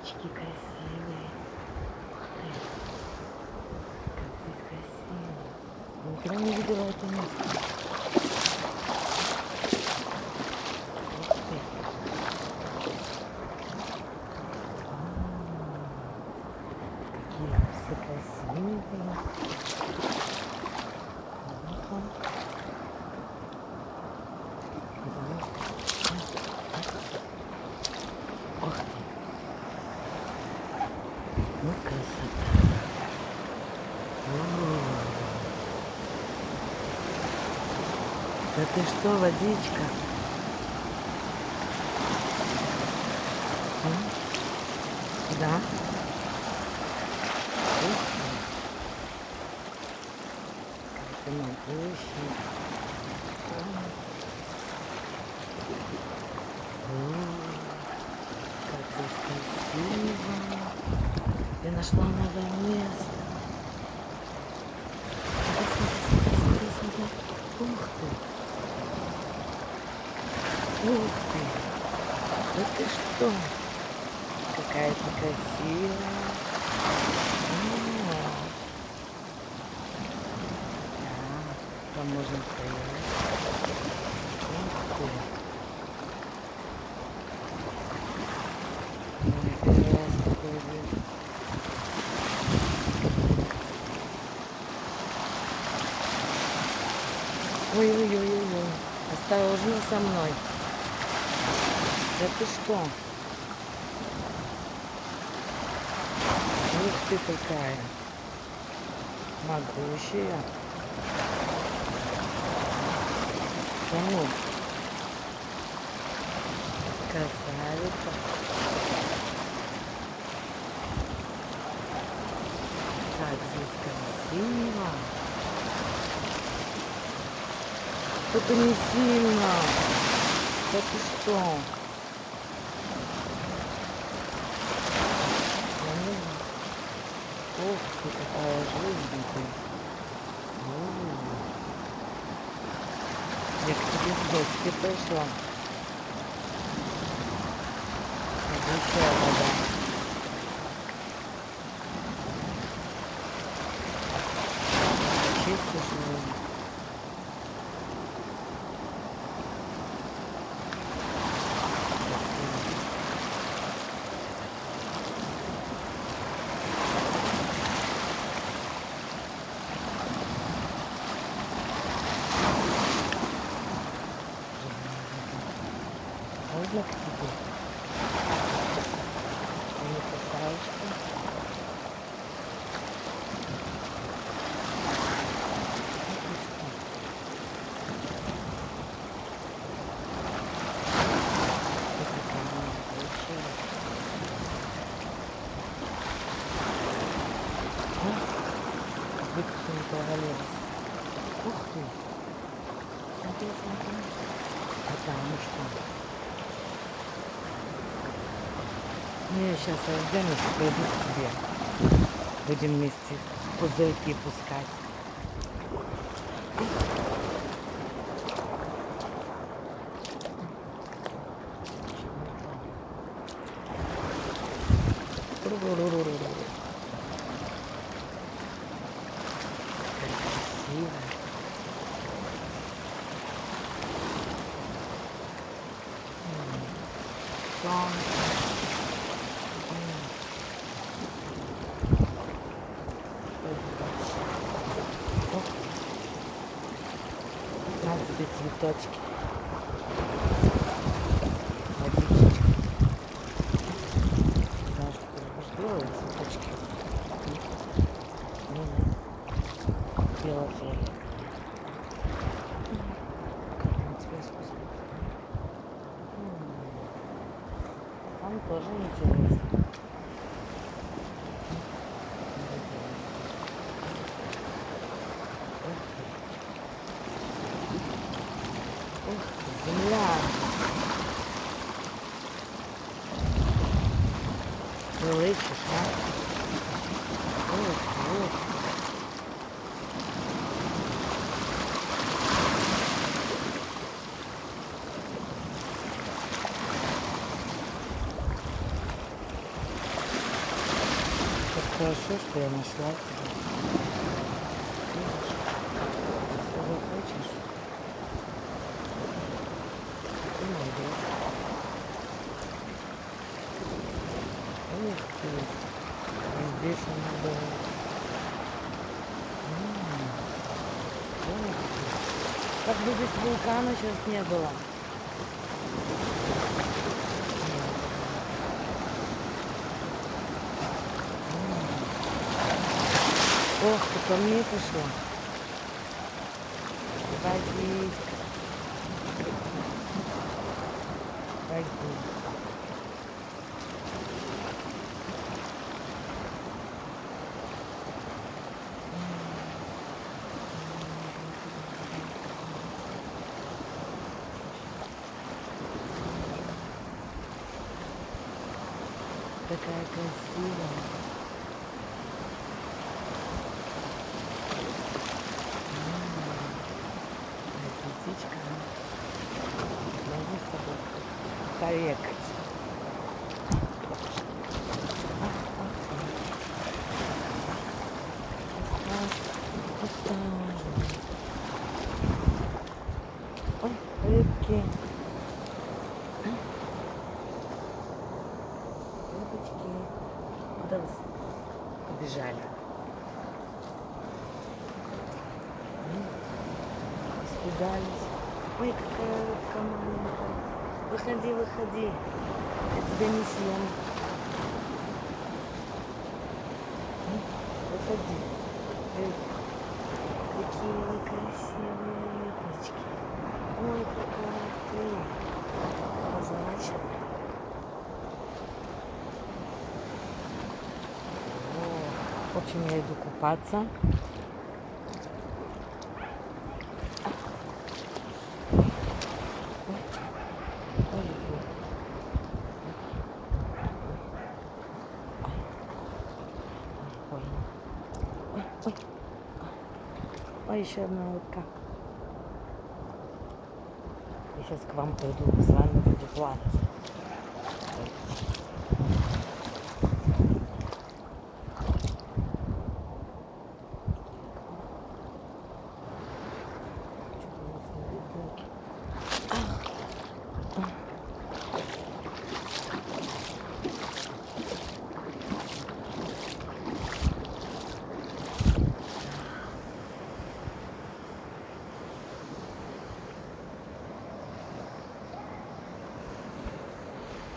Птички красивые. Ух ты, как здесь красиво. Никогда не видела это место. Ух ты. Какие все красивые. Ага. Ух ты. Ну красота. Да ты что, водичка? Да. Ух ты. Как ты могущий. Как здесь красиво. Я нашла новое место. Смотри, смотри. Ух ты. Ух ты. Да ты что? Какая ты красивая. Да, там можно стоять. Ух ты. Ой, первый раз такой вижу. Ой-ой-ой-ой-ой. Осторожно со мной. Да ты что? Ух ты какая. Могущая. Кому? Красавица. Как здесь красиво. Только не сильно. Да ты что? Ух ты, какая жизнь здесь. Я к тебе в гости пришла. Обучая вода. Чистишь ее? Можно к тебе? Ты не кусаешься? Ты такая могучая. Выпусти не провалилась. Ух ты! Смотри, смотри. А там что? Ну, я сейчас разденусь и пойду к тебе. Будем вместе пузырьки пускать. Как красиво. Солнце. На тебе цветочки. Водичечка. Потому что ты любишь белые цветочки. Белофилия. Как на тебя спуститься? Там тоже интересно. Ух ты, земля. Ты лычишь, а? Ух, ух. хорошо, что я нашла тебя. Видишь, если захочешь, ты найдешь. Ух ты, и здесь она была. Ух ты. Как бы здесь вулкана сейчас не было. Ох, ты ко мне пошла. Водичка. Пойди. Такая красивая. Птичка. Могу с тобой поехать. Осторожно. Ой, рыбки. Рыбочки. Куда вы побежали? Испугались. Ой, какая рыбка маленькая. Выходи, выходи. Я тебя не съем. Выходи. Какие вы красивые рыбочки. Ой, какая ты. Прозрачная. В общем, я иду купаться. Ой, ой, еще одна утка. Я сейчас к вам пойду, с вами буду плавать.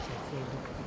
Сейчас я иду к